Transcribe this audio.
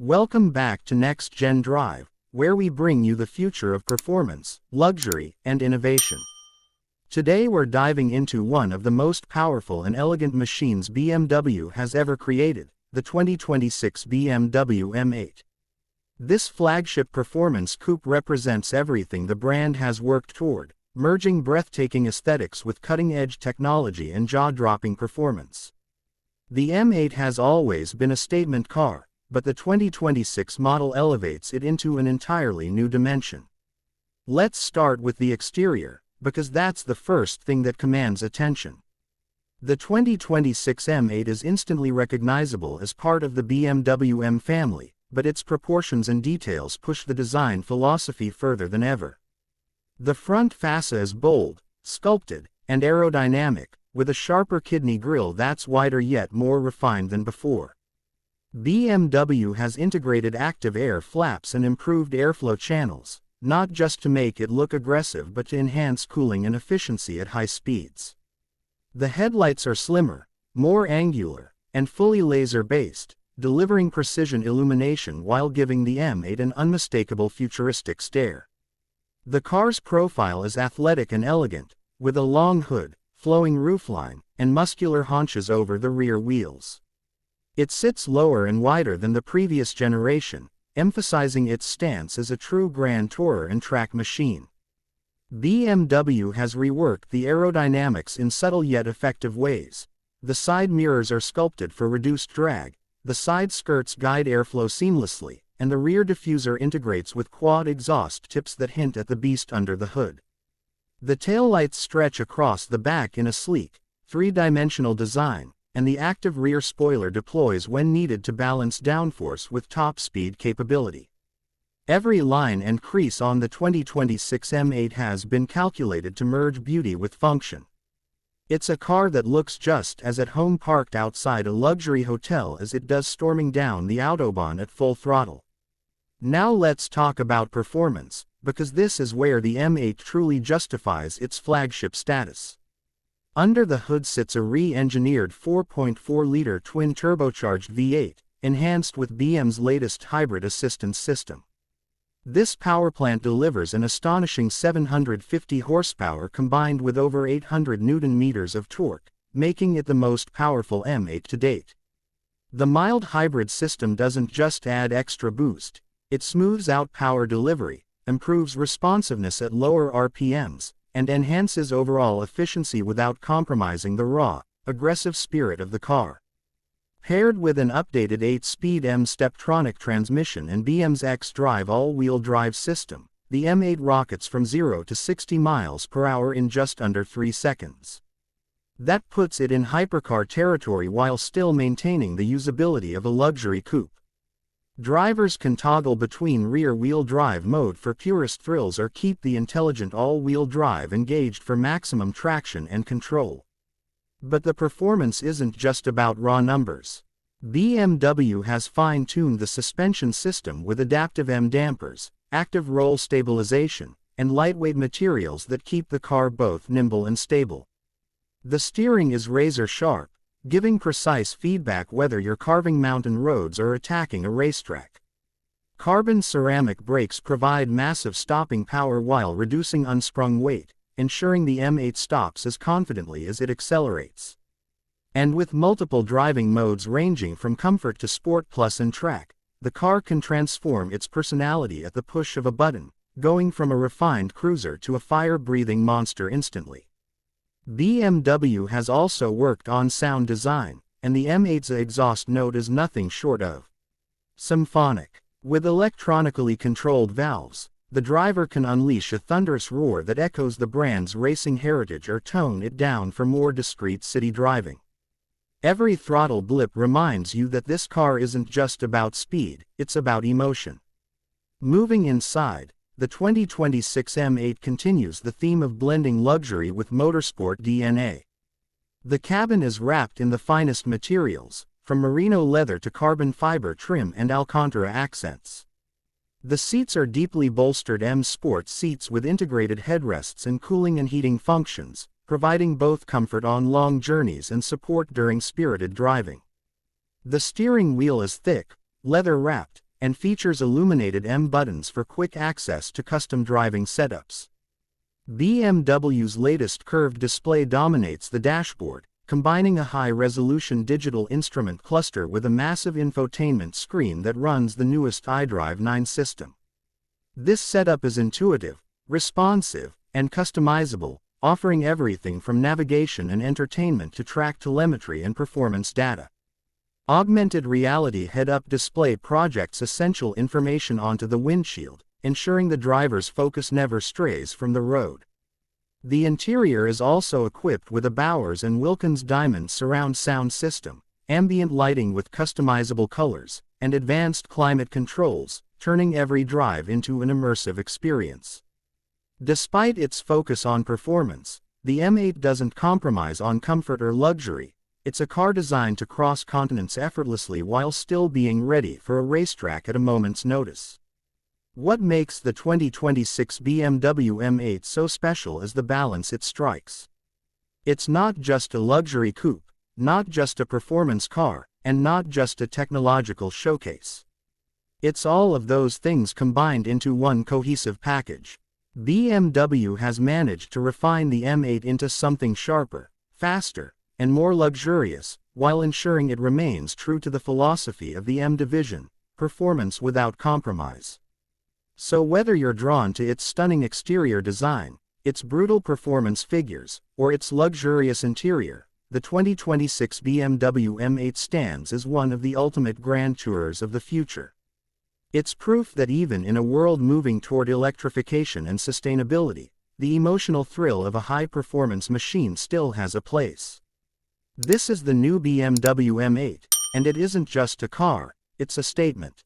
Welcome back to Next Gen Drive, where we bring you the future of performance, luxury, and innovation. Today we're diving into one of the most powerful and elegant machines BMW has ever created, the 2026 BMW M8. This flagship performance coupe represents everything the brand has worked toward, merging breathtaking aesthetics with cutting-edge technology and jaw-dropping performance. The M8 has always been a statement car, but the 2026 model elevates it into an entirely new dimension. Let's start with the exterior, because that's the first thing that commands attention. The 2026 M8 is instantly recognizable as part of the BMW M family, but its proportions and details push the design philosophy further than ever. The front fascia is bold, sculpted, and aerodynamic, with a sharper kidney grille that's wider yet more refined than before. BMW has integrated active air flaps and improved airflow channels, not just to make it look aggressive but to enhance cooling and efficiency at high speeds. The headlights are slimmer, more angular, and fully laser-based, delivering precision illumination while giving the M8 an unmistakable futuristic stare. The car's profile is athletic and elegant, with a long hood, flowing roofline, and muscular haunches over the rear wheels. It sits lower and wider than the previous generation, emphasizing its stance as a true grand tourer and track machine. BMW has reworked the aerodynamics in subtle yet effective ways. The side mirrors are sculpted for reduced drag, the side skirts guide airflow seamlessly, and the rear diffuser integrates with quad exhaust tips that hint at the beast under the hood. The taillights stretch across the back in a sleek, three-dimensional design, and the active rear spoiler deploys when needed to balance downforce with top speed capability. Every line and crease on the 2026 M8 has been calculated to merge beauty with function. It's a car that looks just as at home parked outside a luxury hotel as it does storming down the Autobahn at full throttle. Now let's talk about performance, because this is where the M8 truly justifies its flagship status. Under the hood sits a re-engineered 4.4-liter twin-turbocharged V8, enhanced with BM's latest hybrid assistance system. This powerplant delivers an astonishing 750 horsepower combined with over 800 Nm of torque, making it the most powerful M8 to date. The mild hybrid system doesn't just add extra boost, it smooths out power delivery, improves responsiveness at lower RPMs, and enhances overall efficiency without compromising the raw, aggressive spirit of the car. Paired with an updated 8-speed M-Steptronic transmission and BM's iDrive all-wheel drive system, the M8 rockets from 0 to 60 miles per hour in just under 3 seconds. That puts it in hypercar territory while still maintaining the usability of a luxury coupe. Drivers can toggle between rear-wheel drive mode for purest thrills or keep the intelligent all-wheel drive engaged for maximum traction and control. But the performance isn't just about raw numbers. BMW has fine-tuned the suspension system with adaptive M dampers, active roll stabilization, and lightweight materials that keep the car both nimble and stable. The steering is razor-sharp, giving precise feedback whether you're carving mountain roads or attacking a racetrack. Carbon ceramic brakes provide massive stopping power while reducing unsprung weight, ensuring the M8 stops as confidently as it accelerates. And with multiple driving modes ranging from comfort to Sport Plus and Track, the car can transform its personality at the push of a button, going from a refined cruiser to a fire-breathing monster instantly. BMW has also worked on sound design, and the M8's exhaust note is nothing short of symphonic. With electronically controlled valves, the driver can unleash a thunderous roar that echoes the brand's racing heritage or tone it down for more discreet city driving. Every throttle blip reminds you that this car isn't just about speed, it's about emotion. Moving inside, the 2026 M8 continues the theme of blending luxury with motorsport DNA. The cabin is wrapped in the finest materials, from merino leather to carbon fiber trim and Alcantara accents. The seats are deeply bolstered M Sport seats with integrated headrests and cooling and heating functions, providing both comfort on long journeys and support during spirited driving. The steering wheel is thick, leather-wrapped, and features illuminated M buttons for quick access to custom driving setups. BMW's latest curved display dominates the dashboard, combining a high-resolution digital instrument cluster with a massive infotainment screen that runs the newest iDrive 9 system. This setup is intuitive, responsive, and customizable, offering everything from navigation and entertainment to track telemetry and performance data. Augmented reality head-up display projects essential information onto the windshield, ensuring the driver's focus never strays from the road. The interior is also equipped with a Bowers & Wilkins Diamond surround sound system, ambient lighting with customizable colors, and advanced climate controls, turning every drive into an immersive experience. Despite its focus on performance, the M8 doesn't compromise on comfort or luxury. It's a car designed to cross continents effortlessly while still being ready for a racetrack at a moment's notice. What makes the 2026 BMW M8 so special is the balance it strikes. It's not just a luxury coupe, not just a performance car, and not just a technological showcase. It's all of those things combined into one cohesive package. BMW has managed to refine the M8 into something sharper, faster, and more luxurious, while ensuring it remains true to the philosophy of the M division: performance without compromise. So whether you're drawn to its stunning exterior design, its brutal performance figures, or its luxurious interior, the 2026 BMW M8 stands as one of the ultimate grand tourers of the future. It's proof that even in a world moving toward electrification and sustainability, the emotional thrill of a high-performance machine still has a place. This is the new BMW M8, and it isn't just a car, it's a statement.